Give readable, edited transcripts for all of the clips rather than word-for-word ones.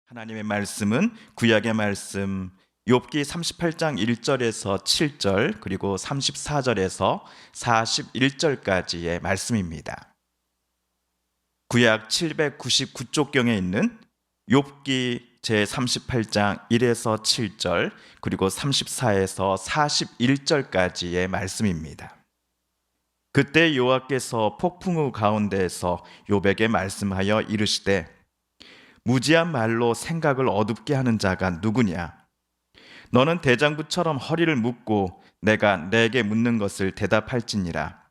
하나님의 말씀은 구약의 말씀 욥기 38장 1절에서 7절 그리고 34절에서 41절까지의 말씀입니다. 구약 799쪽경에 있는 욥기 제38장 1에서 7절 그리고 34에서 41절까지의 말씀입니다. 그때 여호와께서 폭풍우 가운데에서 욥에게 말씀하여 이르시되 무지한 말로 생각을 어둡게 하는 자가 누구냐? 너는 대장부처럼 허리를 묶고 내가 내게 묻는 것을 대답할지니라.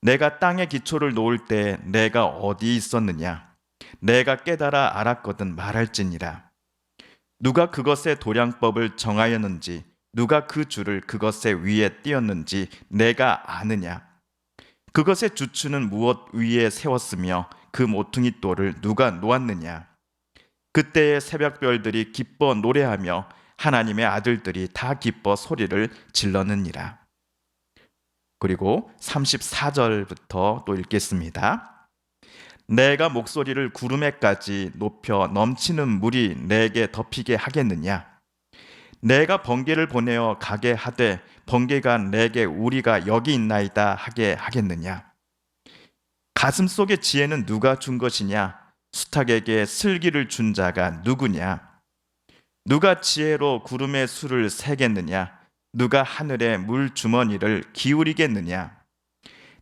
내가 땅의 기초를 놓을 때 내가 어디 있었느냐? 내가 깨달아 알았거든 말할지니라. 누가 그것의 도량법을 정하였는지 누가 그 줄을 그것의 위에 띄었는지 내가 아느냐? 그것의 주추는 무엇 위에 세웠으며 그 모퉁이 돌을 누가 놓았느냐? 그때의 새벽별들이 기뻐 노래하며 하나님의 아들들이 다 기뻐 소리를 질렀느니라. 그리고 34절부터 또 읽겠습니다. 내가 목소리를 구름에까지 높여 넘치는 물이 내게 덮이게 하겠느냐? 내가 번개를 보내어 가게 하되 번개가 내게 우리가 여기 있나이다 하게 하겠느냐? 가슴 속의 지혜는 누가 준 것이냐? 수탉에게 슬기를 준 자가 누구냐? 누가 지혜로 구름의 수를 세겠느냐? 누가 하늘의 물 주머니를 기울이겠느냐?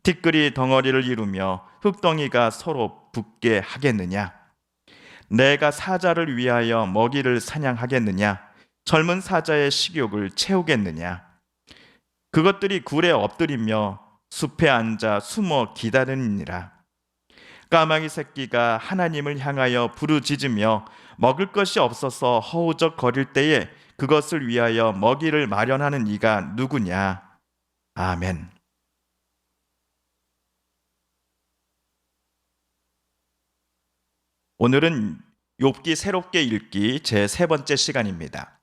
티끌이 덩어리를 이루며 흙덩이가 서로 붙게 하겠느냐? 내가 사자를 위하여 먹이를 사냥하겠느냐? 젊은 사자의 식욕을 채우겠느냐? 그것들이 굴에 엎드리며 숲에 앉아 숨어 기다리느니라. 까마귀 새끼가 하나님을 향하여 부르짖으며 먹을 것이 없어서 허우적거릴 때에 그것을 위하여 먹이를 마련하는 이가 누구냐? 아멘. 오늘은 욥기 새롭게 읽기 제 세 번째 시간입니다.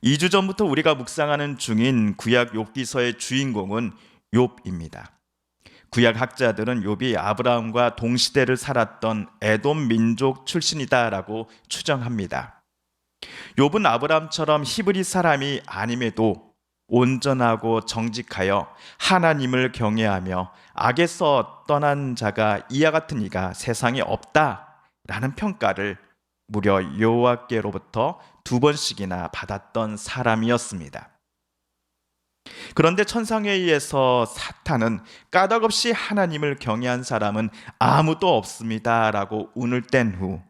2주 전부터 우리가 묵상하는 중인 구약 욥기서의 주인공은 욥입니다. 구약 학자들은 욥이 아브라함과 동시대를 살았던 에돔 민족 출신이다라고 추정합니다. 욥은 아브라함처럼 히브리 사람이 아님에도 온전하고 정직하여 하나님을 경외하며 악에서 떠난 자가 이와 같은 이가 세상에 없다라는 평가를 무려 여호와께로부터 2번씩이나 받았던 사람이었습니다. 그런데 천상회의에서 사탄은 까닭없이 하나님을 경외한 사람은 아무도 없습니다 라고 운을 뗀 후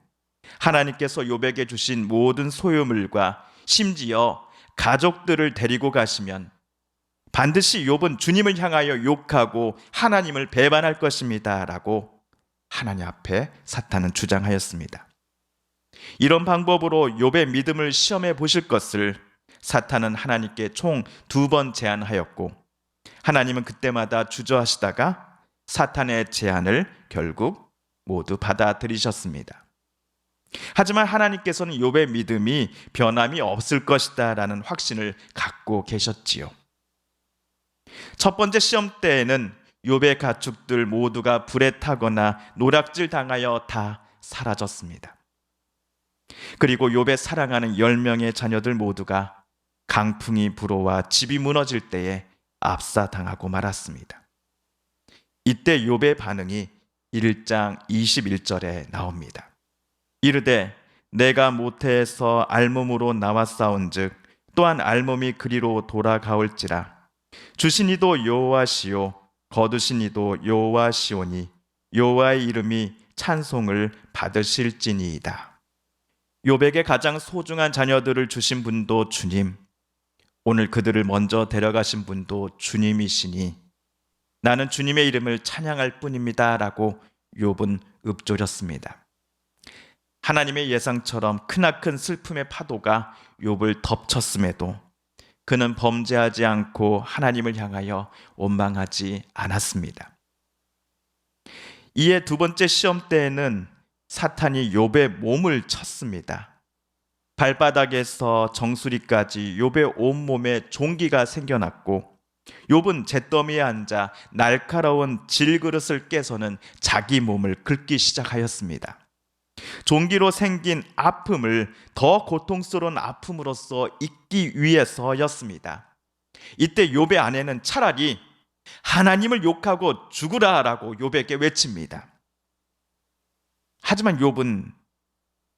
하나님께서 욥에게 주신 모든 소유물과 심지어 가족들을 데리고 가시면 반드시 욥은 주님을 향하여 욕하고 하나님을 배반할 것입니다 라고 하나님 앞에 사탄은 주장하였습니다. 이런 방법으로 욥의 믿음을 시험해 보실 것을 사탄은 하나님께 총 2번 제안하였고 하나님은 그때마다 주저하시다가 사탄의 제안을 결국 모두 받아들이셨습니다. 하지만 하나님께서는 욥의 믿음이 변함이 없을 것이다 라는 확신을 갖고 계셨지요. 첫 번째 시험 때에는 욥의 가축들 모두가 불에 타거나 노략질 당하여 다 사라졌습니다. 그리고 욥의 사랑하는 10명의 자녀들 모두가 강풍이 불어와 집이 무너질 때에 압사당하고 말았습니다. 이때 욥의 반응이 1장 21절에 나옵니다. 이르되 내가 모태에서 알몸으로 나왔사온즉 또한 알몸이 그리로 돌아가올지라. 주신 이도 여호와시요 거두신 이도 여호와시오니 여호와의 이름이 찬송을 받으실지니이다. 욥에게 가장 소중한 자녀들을 주신 분도 주님, 오늘 그들을 먼저 데려가신 분도 주님이시니 나는 주님의 이름을 찬양할 뿐입니다 라고 욥은 읊조렸습니다. 하나님의 예상처럼 크나큰 슬픔의 파도가 욥을 덮쳤음에도 그는 범죄하지 않고 하나님을 향하여 원망하지 않았습니다. 이에 2번째 시험 때에는 사탄이 욥의 몸을 쳤습니다. 발바닥에서 정수리까지 욥의 온몸에 종기가 생겨났고 욥은 잿더미에 앉아 날카로운 질그릇을 깨서는 자기 몸을 긁기 시작하였습니다. 종기로 생긴 아픔을 더 고통스러운 아픔으로써 잊기 위해서였습니다. 이때 욥의 아내는 차라리 하나님을 욕하고 죽으라라고 욥에게 외칩니다. 하지만 욥은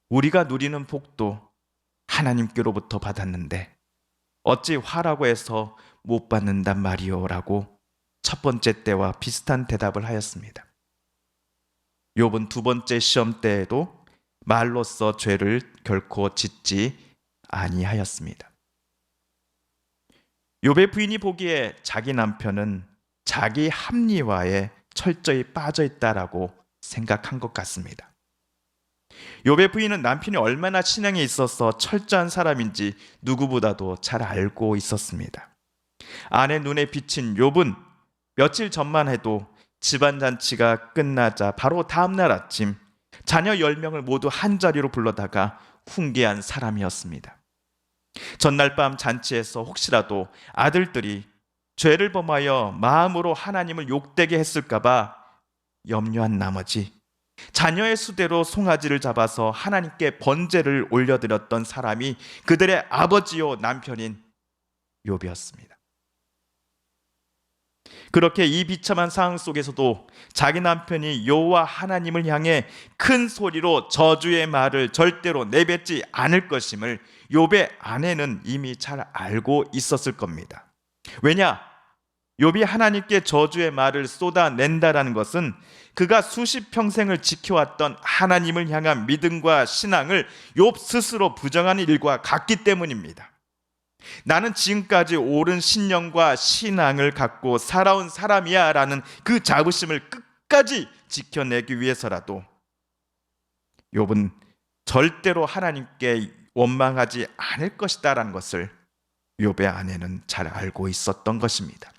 우리가 누리는 복도 하나님께로부터 받았는데 어찌 화라고 해서 못 받는단 말이오라고 첫 번째 때와 비슷한 대답을 하였습니다. 욥은 두 번째 시험 때에도 말로써 죄를 결코 짓지 아니하였습니다. 욥의 부인이 보기에 자기 남편은 자기 합리화에 철저히 빠져 있다라고 생각한 것 같습니다. 욥의 부인은 남편이 얼마나 신앙에 있어서 철저한 사람인지 누구보다도 잘 알고 있었습니다. 아내 눈에 비친 욥은 며칠 전만 해도 집안 잔치가 끝나자 바로 다음날 아침 자녀 10명을 모두 한자리로 불러다가 훈계한 사람이었습니다. 전날 밤 잔치에서 혹시라도 아들들이 죄를 범하여 마음으로 하나님을 욕되게 했을까 봐 염려한 나머지 자녀의 수대로 송아지를 잡아서 하나님께 번제를 올려드렸던 사람이 그들의 아버지요 남편인 욥이었습니다. 그렇게 이 비참한 상황 속에서도 자기 남편이 여호와 하나님을 향해 큰 소리로 저주의 말을 절대로 내뱉지 않을 것임을 욥의 아내는 이미 잘 알고 있었을 겁니다. 왜냐? 욥이 하나님께 저주의 말을 쏟아낸다라는 것은 그가 수십 평생을 지켜왔던 하나님을 향한 믿음과 신앙을 욥 스스로 부정하는 일과 같기 때문입니다. 나는 지금까지 옳은 신념과 신앙을 갖고 살아온 사람이야 라는 그 자부심을 끝까지 지켜내기 위해서라도 욥은 절대로 하나님께 원망하지 않을 것이다 라는 것을 욥의 아내는 잘 알고 있었던 것입니다.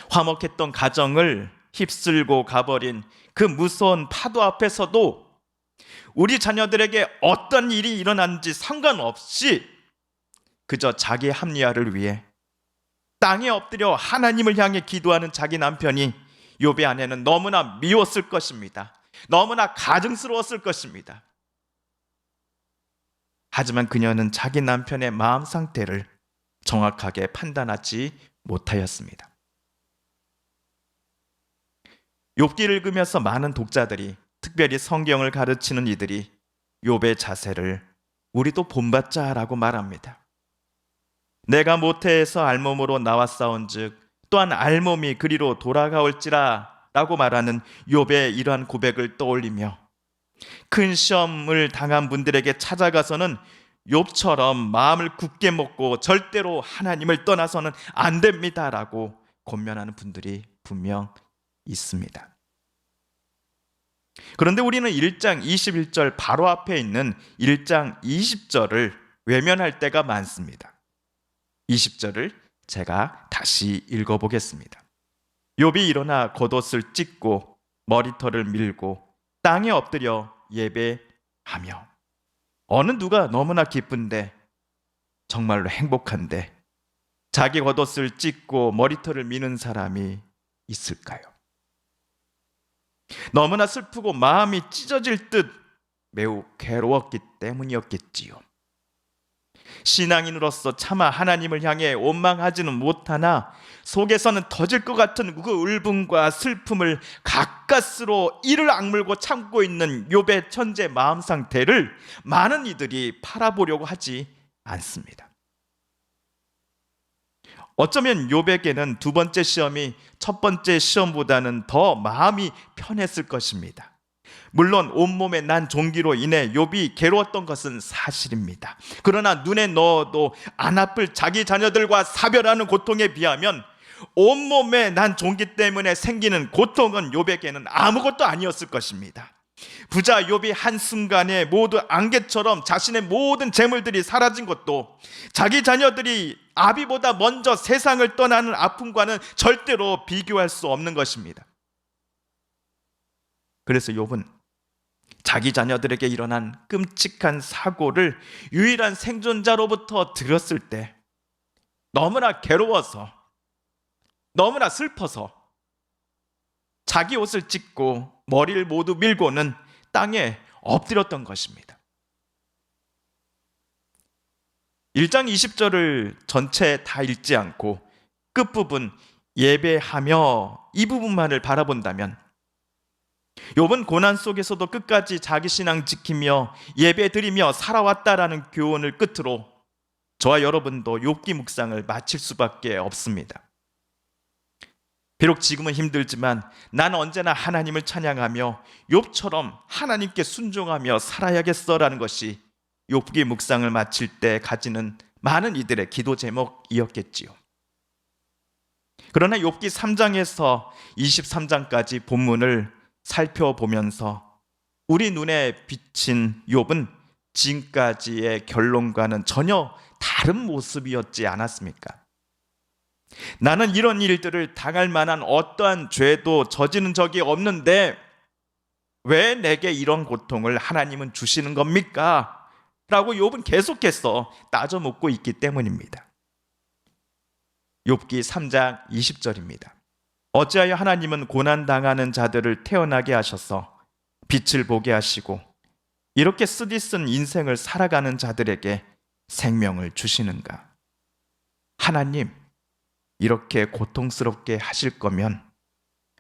화목했던 가정을 휩쓸고 가버린 그 무서운 파도 앞에서도 우리 자녀들에게 어떤 일이 일어난지 상관없이 그저 자기 합리화를 위해 땅에 엎드려 하나님을 향해 기도하는 자기 남편이 욥의 아내는 너무나 미웠을 것입니다. 너무나 가증스러웠을 것입니다. 하지만 그녀는 자기 남편의 마음 상태를 정확하게 판단하지 못하였습니다. 욥기를 읽으면서 많은 독자들이, 특별히 성경을 가르치는 이들이 욥의 자세를 우리도 본받자라고 말합니다. 내가 모태에서 알몸으로 나왔사온즉 또한 알몸이 그리로 돌아가올지라 라고 말하는 욥의 이러한 고백을 떠올리며 큰 시험을 당한 분들에게 찾아가서는 욥처럼 마음을 굳게 먹고 절대로 하나님을 떠나서는 안 됩니다라고 권면하는 분들이 분명 있습니다. 그런데 우리는 1장 21절 바로 앞에 있는 1장 20절을 외면할 때가 많습니다. 20절을 제가 다시 읽어보겠습니다. 욥이 일어나 겉옷을 찢고 머리털을 밀고 땅에 엎드려 예배하며 어느 누가 너무나 기쁜데 정말로 행복한데 자기 겉옷을 찢고 머리털을 미는 사람이 있을까요? 너무나 슬프고 마음이 찢어질 듯 매우 괴로웠기 때문이었겠지요. 신앙인으로서 차마 하나님을 향해 원망하지는 못하나 속에서는 터질 것 같은 그 울분과 슬픔을 가까스로 이를 악물고 참고 있는 욥의 천재 마음 상태를 많은 이들이 팔아보려고 하지 않습니다. 어쩌면 욥에게는 두 번째 시험이 첫 번째 시험보다는 더 마음이 편했을 것입니다. 물론 온몸에 난 종기로 인해 욥이 괴로웠던 것은 사실입니다. 그러나 눈에 넣어도 안 아플 자기 자녀들과 사별하는 고통에 비하면 온몸에 난 종기 때문에 생기는 고통은 욥에게는 아무것도 아니었을 것입니다. 부자 욥이 한순간에 모두 안개처럼 자신의 모든 재물들이 사라진 것도 자기 자녀들이 아비보다 먼저 세상을 떠나는 아픔과는 절대로 비교할 수 없는 것입니다. 그래서 욥은 자기 자녀들에게 일어난 끔찍한 사고를 유일한 생존자로부터 들었을 때 너무나 괴로워서 너무나 슬퍼서 자기 옷을 찢고 머리를 모두 밀고는 땅에 엎드렸던 것입니다. 1장 20절을 전체 다 읽지 않고 끝부분 예배하며 이 부분만을 바라본다면 욥은 고난 속에서도 끝까지 자기 신앙 지키며 예배드리며 살아왔다라는 교훈을 끝으로 저와 여러분도 욥기 묵상을 마칠 수밖에 없습니다. 비록 지금은 힘들지만 난 언제나 하나님을 찬양하며 욥처럼 하나님께 순종하며 살아야겠어라는 것이 욥기 묵상을 마칠 때 가지는 많은 이들의 기도 제목이었겠지요. 그러나 욥기 3장에서 23장까지 본문을 살펴보면서 우리 눈에 비친 욥은 지금까지의 결론과는 전혀 다른 모습이었지 않았습니까? 나는 이런 일들을 당할 만한 어떠한 죄도 저지른 적이 없는데 왜 내게 이런 고통을 하나님은 주시는 겁니까? 라고 욥은 계속해서 따져 묻고 있기 때문입니다. 욥기 3장 20절입니다. 어찌하여 하나님은 고난당하는 자들을 태어나게 하셔서 빛을 보게 하시고 이렇게 쓰디쓴 인생을 살아가는 자들에게 생명을 주시는가? 하나님, 이렇게 고통스럽게 하실 거면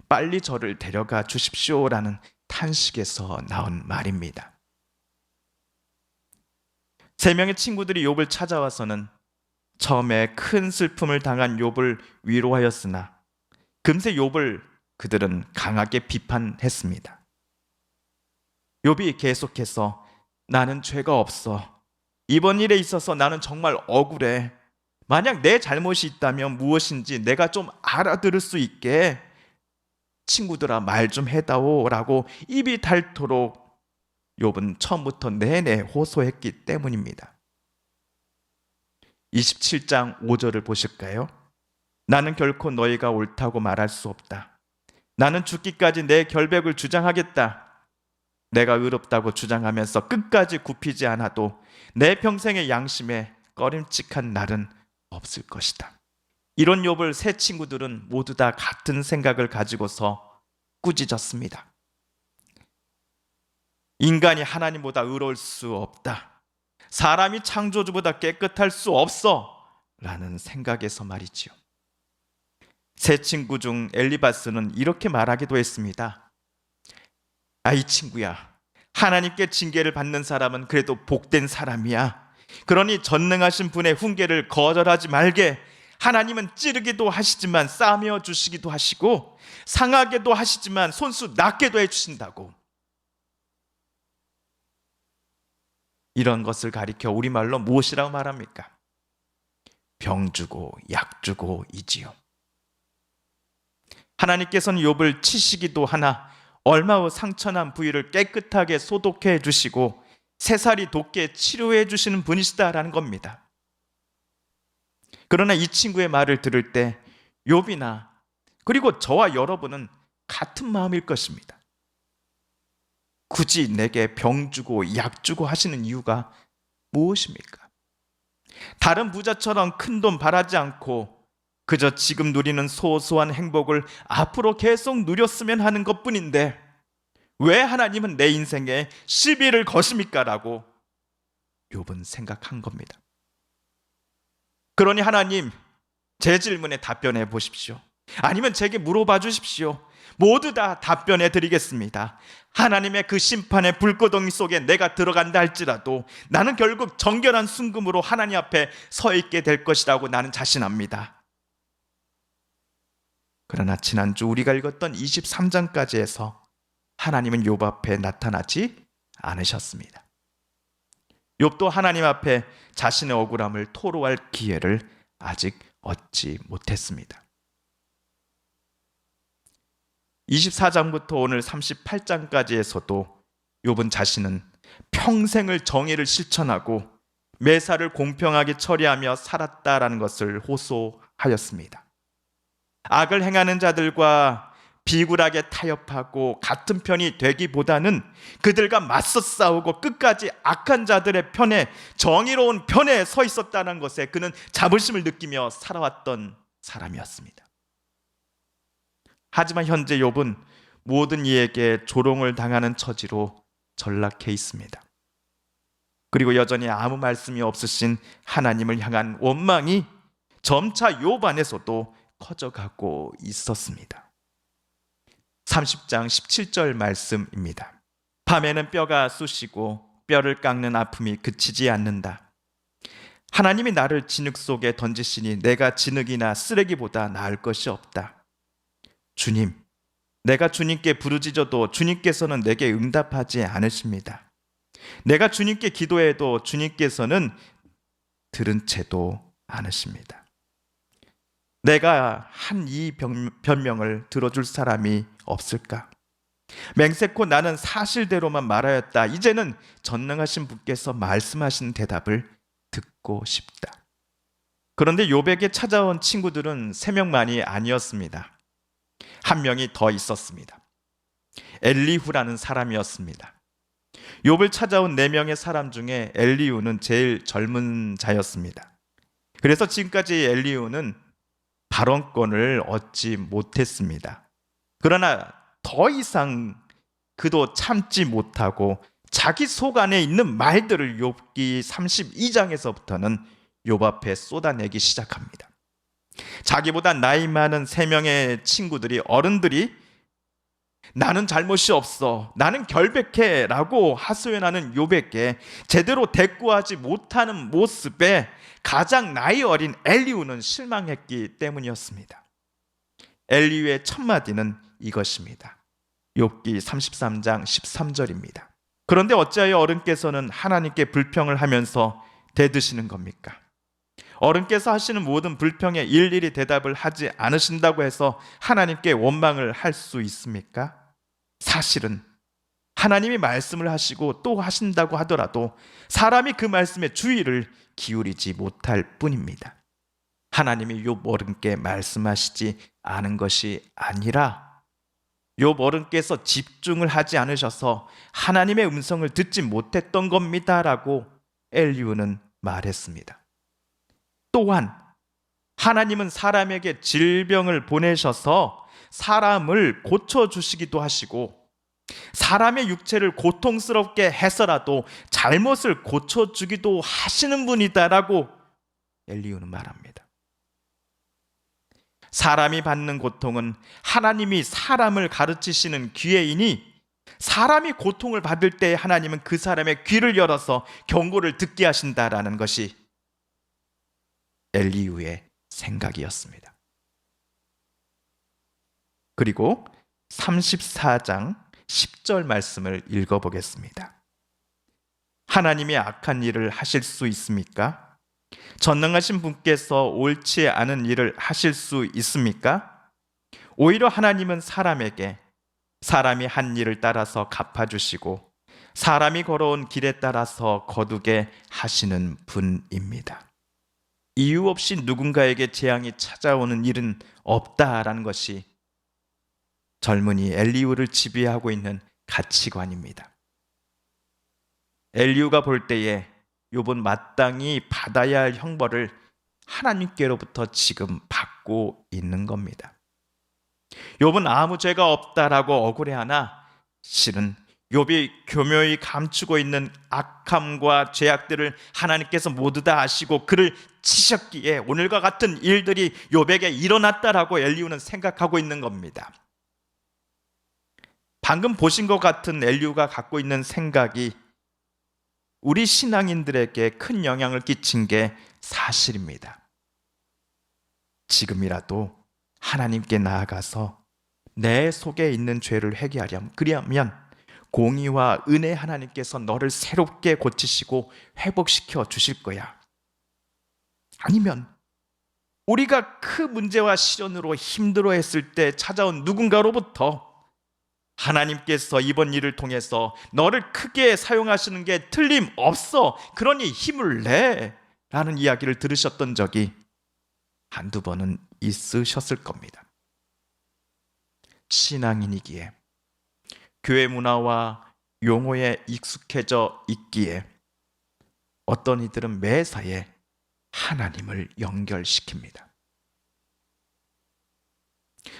빨리 저를 데려가 주십시오라는 탄식에서 나온 말입니다. 3명의 친구들이 욥을 찾아와서는 처음에 큰 슬픔을 당한 욥을 위로하였으나 금세 욥을 그들은 강하게 비판했습니다. 욥이 계속해서 나는 죄가 없어. 이번 일에 있어서 나는 정말 억울해. 만약 내 잘못이 있다면 무엇인지 내가 좀 알아들을 수 있게 친구들아 말 좀 해다오 라고 입이 닳도록 욥은 처음부터 내내 호소했기 때문입니다. 27장 5절을 보실까요? 나는 결코 너희가 옳다고 말할 수 없다. 나는 죽기까지 내 결백을 주장하겠다. 내가 의롭다고 주장하면서 끝까지 굽히지 않아도 내 평생의 양심에 꺼림칙한 날은 없을 것이다. 이런 욥을 세 친구들은 모두 다 같은 생각을 가지고서 꾸짖었습니다. 인간이 하나님보다 의로울 수 없다. 사람이 창조주보다 깨끗할 수 없어 라는 생각에서 말이지요. 세 친구 중 엘리바스는 이렇게 말하기도 했습니다. 이 친구야, 하나님께 징계를 받는 사람은 그래도 복된 사람이야. 그러니 전능하신 분의 훈계를 거절하지 말게. 하나님은 찌르기도 하시지만 싸매어 주시기도 하시고 상하게도 하시지만 손수 낫게도 해주신다고. 이런 것을 가리켜 우리말로 무엇이라고 말합니까? 병 주고 약 주고 이지요. 하나님께서는 욥을 치시기도 하나 얼마 후 상처난 부위를 깨끗하게 소독해 주시고 새살이 돋게 치료해 주시는 분이시다라는 겁니다. 그러나 이 친구의 말을 들을 때 욥이나 그리고 저와 여러분은 같은 마음일 것입니다. 굳이 내게 병 주고 약 주고 하시는 이유가 무엇입니까? 다른 부자처럼 큰 돈 바라지 않고 그저 지금 누리는 소소한 행복을 앞으로 계속 누렸으면 하는 것뿐인데 왜 하나님은 내 인생에 시비를 거십니까? 라고 욥은 생각한 겁니다. 그러니 하나님, 제 질문에 답변해 보십시오. 아니면 제게 물어봐 주십시오. 모두 다 답변해 드리겠습니다. 하나님의 그 심판의 불구덩이 속에 내가 들어간다 할지라도 나는 결국 정결한 순금으로 하나님 앞에 서 있게 될 것이라고 나는 자신합니다. 그러나 지난주 우리가 읽었던 23장까지 해서 하나님은 욥 앞에 나타나지 않으셨습니다. 욥도 하나님 앞에 자신의 억울함을 토로할 기회를 아직 얻지 못했습니다. 24장부터 오늘 38장까지에서도 욥은 자신은 평생을 정의를 실천하고 매사를 공평하게 처리하며 살았다라는 것을 호소하였습니다. 악을 행하는 자들과 비굴하게 타협하고 같은 편이 되기보다는 그들과 맞서 싸우고 끝까지 악한 자들의 편에, 정의로운 편에 서 있었다는 것에 그는 자부심을 느끼며 살아왔던 사람이었습니다. 하지만 현재 욥은 모든 이에게 조롱을 당하는 처지로 전락해 있습니다. 그리고 여전히 아무 말씀이 없으신 하나님을 향한 원망이 점차 욥 안에서도 커져가고 있었습니다. 30장 17절 말씀입니다. 밤에는 뼈가 쑤시고 뼈를 깎는 아픔이 그치지 않는다. 하나님이 나를 진흙 속에 던지시니 내가 진흙이나 쓰레기보다 나을 것이 없다. 주님, 내가 주님께 부르짖어도 주님께서는 내게 응답하지 않으십니다. 내가 주님께 기도해도 주님께서는 들은 채도 않으십니다. 내가 한 이 변명을 들어줄 사람이 없을까? 맹세코 나는 사실대로만 말하였다. 이제는 전능하신 분께서 말씀하신 대답을 듣고 싶다. 그런데 욥에게 찾아온 친구들은 3명만이 아니었습니다. 한 명이 더 있었습니다. 엘리후라는 사람이었습니다. 욥을 찾아온 4명의 사람 중에 엘리후는 제일 젊은 자였습니다. 그래서 지금까지 엘리후는 발언권을 얻지 못했습니다. 그러나 더 이상 그도 참지 못하고 자기 속 안에 있는 말들을 욥기 32장에서부터는 욥 앞에 쏟아내기 시작합니다. 자기보다 나이 많은 3명의 친구들이, 어른들이 나는 잘못이 없어, 나는 결백해 라고 하소연하는 욥에게 제대로 대꾸하지 못하는 모습에 가장 나이 어린 엘리후는 실망했기 때문이었습니다. 엘리후의 첫 마디는 이것입니다. 욥기 33장 13절입니다. 그런데 어찌하여 어른께서는 하나님께 불평을 하면서 대드시는 겁니까? 어른께서 하시는 모든 불평에 일일이 대답을 하지 않으신다고 해서 하나님께 원망을 할 수 있습니까? 사실은 하나님이 말씀을 하시고 또 하신다고 하더라도 사람이 그 말씀에 주의를 기울이지 못할 뿐입니다. 하나님이 욥 어른께 말씀하시지 않은 것이 아니라 욥 어른께서 집중을 하지 않으셔서 하나님의 음성을 듣지 못했던 겁니다라고 엘리후는 말했습니다. 또한 하나님은 사람에게 질병을 보내셔서 사람을 고쳐주시기도 하시고 사람의 육체를 고통스럽게 해서라도 잘못을 고쳐주기도 하시는 분이다라고 엘리후는 말합니다. 사람이 받는 고통은 하나님이 사람을 가르치시는 기회이니 사람이 고통을 받을 때 하나님은 그 사람의 귀를 열어서 경고를 듣게 하신다라는 것이 엘리후의 생각이었습니다. 그리고 34장 10절 말씀을 읽어보겠습니다. 하나님이 악한 일을 하실 수 있습니까? 전능하신 분께서 옳지 않은 일을 하실 수 있습니까? 오히려 하나님은 사람에게 사람이 한 일을 따라서 갚아주시고 사람이 걸어온 길에 따라서 거두게 하시는 분입니다. 이유 없이 누군가에게 재앙이 찾아오는 일은 없다라는 것이 젊은이 엘리후를 지배하고 있는 가치관입니다. 엘리후가 볼 때에 욥은 마땅히 받아야 할 형벌을 하나님께로부터 지금 받고 있는 겁니다. 욥은 아무 죄가 없다라고 억울해하나 실은 욥이 교묘히 감추고 있는 악함과 죄악들을 하나님께서 모두 다 아시고 그를 치셨기에 오늘과 같은 일들이 욥에게 일어났다라고 엘리후는 생각하고 있는 겁니다. 방금 보신 것 같은 엘리후가 갖고 있는 생각이 우리 신앙인들에게 큰 영향을 끼친 게 사실입니다. 지금이라도 하나님께 나아가서 내 속에 있는 죄를 회개하려면, 그리하면 공의와 은혜 하나님께서 너를 새롭게 고치시고 회복시켜 주실 거야. 아니면 우리가 그 문제와 시련으로 힘들어했을 때 찾아온 누군가로부터 하나님께서 이번 일을 통해서 너를 크게 사용하시는 게 틀림없어, 그러니 힘을 내 라는 이야기를 들으셨던 적이 한두 번은 있으셨을 겁니다. 신앙인이기에 교회 문화와 용어에 익숙해져 있기에 어떤 이들은 매사에 하나님을 연결시킵니다.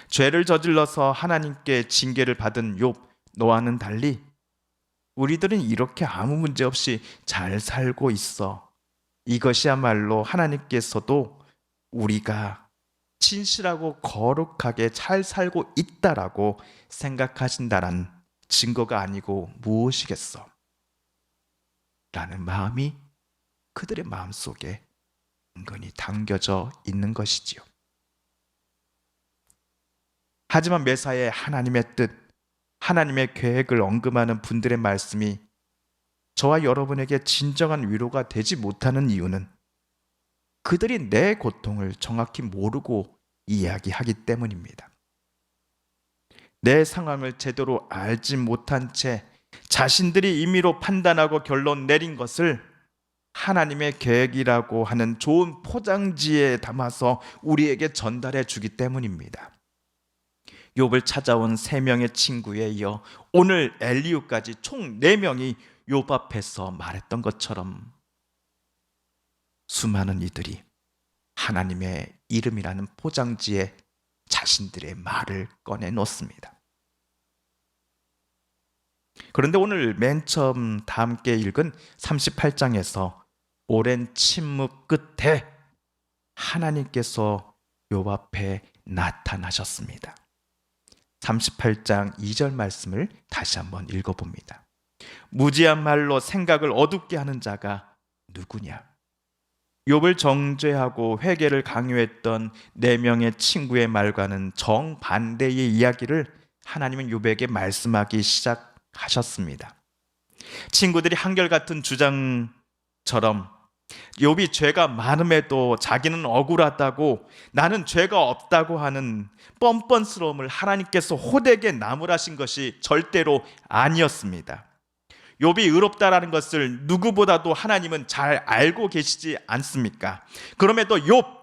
죄를 저질러서 하나님께 징계를 받은 욥 노아는 달리 우리들은 이렇게 아무 문제 없이 잘 살고 있어. 이것이야말로 하나님께서도 우리가 진실하고 거룩하게 잘 살고 있다라고 생각하신다는 증거가 아니고 무엇이겠어? 라는 마음이 그들의 마음속에 은근히 담겨져 있는 것이지요. 하지만 매사에 하나님의 뜻, 하나님의 계획을 언급하는 분들의 말씀이 저와 여러분에게 진정한 위로가 되지 못하는 이유는 그들이 내 고통을 정확히 모르고 이야기하기 때문입니다. 내 상황을 제대로 알지 못한 채 자신들이 임의로 판단하고 결론 내린 것을 하나님의 계획이라고 하는 좋은 포장지에 담아서 우리에게 전달해 주기 때문입니다. 욥을 찾아온 3명의 친구에 이어 오늘 엘리후까지 총 4명이 욥 앞에서 말했던 것처럼 수많은 이들이 하나님의 이름이라는 포장지에 자신들의 말을 꺼내 놓습니다. 그런데 오늘 맨 처음 다 함께 읽은 38장에서 오랜 침묵 끝에 하나님께서 욥 앞에 나타나셨습니다. 38장 2절 말씀을 다시 한번 읽어봅니다. 무지한 말로 생각을 어둡게 하는 자가 누구냐? 욥을 정죄하고 회개를 강요했던 4명의 친구의 말과는 정반대의 이야기를 하나님은 욥에게 말씀하기 시작하셨습니다. 친구들이 한결같은 주장처럼 욥이 죄가 많음에도 자기는 억울하다고, 나는 죄가 없다고 하는 뻔뻔스러움을 하나님께서 호되게 나무라신 것이 절대로 아니었습니다. 욥이 의롭다라는 것을 누구보다도 하나님은 잘 알고 계시지 않습니까? 그럼에도 욥,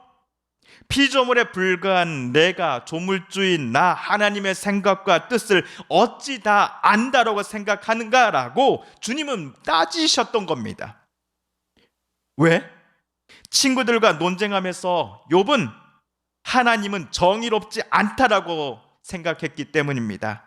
피조물에 불과한 내가 조물주인 나 하나님의 생각과 뜻을 어찌 다 안다라고 생각하는가라고 주님은 따지셨던 겁니다. 왜? 친구들과 논쟁하면서 욥은 하나님은 정의롭지 않다라고 생각했기 때문입니다.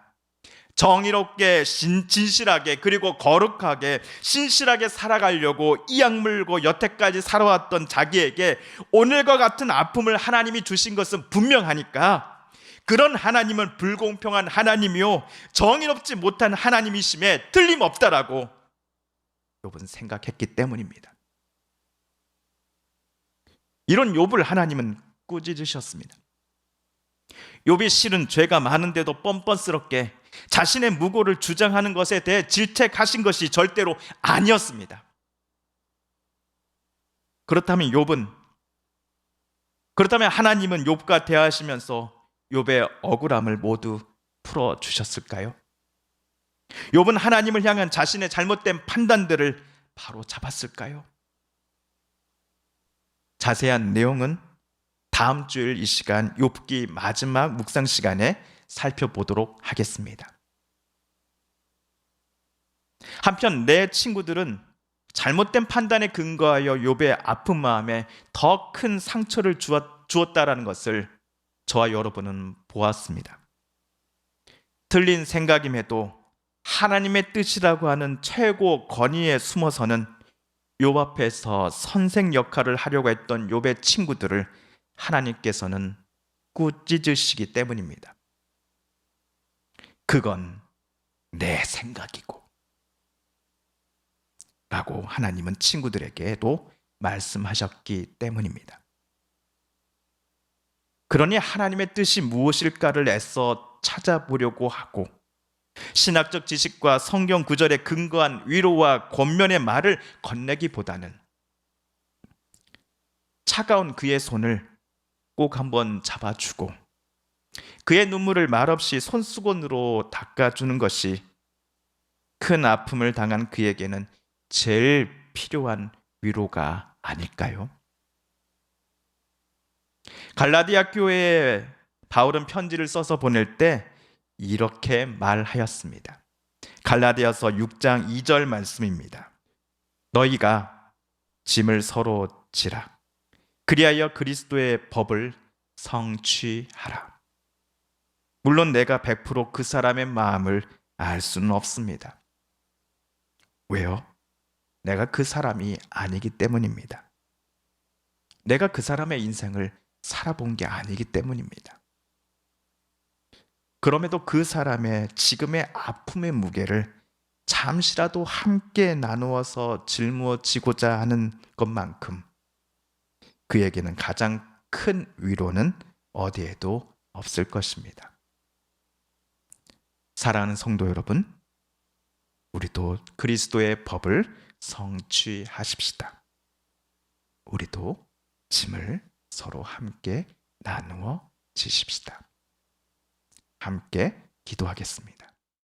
정의롭게 진실하게 그리고 거룩하게 신실하게 살아가려고 이악 물고 여태까지 살아왔던 자기에게 오늘과 같은 아픔을 하나님이 주신 것은 분명하니까 그런 하나님은 불공평한 하나님이요 정의롭지 못한 하나님이심에 틀림없다라고 욥은 생각했기 때문입니다. 이런 욥을 하나님은 꾸짖으셨습니다. 욥이 실은 죄가 많은데도 뻔뻔스럽게 자신의 무고를 주장하는 것에 대해 질책하신 것이 절대로 아니었습니다. 그렇다면 하나님은 욥과 대하시면서 욥의 억울함을 모두 풀어주셨을까요? 욥은 하나님을 향한 자신의 잘못된 판단들을 바로 잡았을까요? 자세한 내용은 다음 주일 이 시간 욥기 마지막 묵상 시간에 살펴보도록 하겠습니다. 한편 내 친구들은 잘못된 판단에 근거하여 욥의 아픈 마음에 더 큰 상처를 주었다라는 것을 저와 여러분은 보았습니다. 틀린 생각임에도 하나님의 뜻이라고 하는 최고 권위에 숨어서는 욥 앞에서 선생 역할을 하려고 했던 욥의 친구들을 하나님께서는 꾸짖으시기 때문입니다. 그건 내 생각이고 라고 하나님은 친구들에게도 말씀하셨기 때문입니다. 그러니 하나님의 뜻이 무엇일까를 애써 찾아보려고 하고 신학적 지식과 성경 구절에 근거한 위로와 권면의 말을 건네기보다는 차가운 그의 손을 꼭 한번 잡아주고 그의 눈물을 말없이 손수건으로 닦아주는 것이 큰 아픔을 당한 그에게는 제일 필요한 위로가 아닐까요? 갈라디아 교회에 바울은 편지를 써서 보낼 때 이렇게 말하였습니다. 갈라디아서 6장 2절 말씀입니다. 너희가 짐을 서로 지라. 그리하여 그리스도의 법을 성취하라. 물론 내가 100% 그 사람의 마음을 알 수는 없습니다. 왜요? 내가 그 사람이 아니기 때문입니다. 내가 그 사람의 인생을 살아본 게 아니기 때문입니다. 그럼에도 그 사람의 지금의 아픔의 무게를 잠시라도 함께 나누어서 짊어지고자 하는 것만큼 그에게는 가장 큰 위로는 어디에도 없을 것입니다. 사랑하는 성도 여러분, 우리도 그리스도의 법을 성취하십시다. 우리도 짐을 서로 함께 나누어 지십시다. 함께 기도하겠습니다.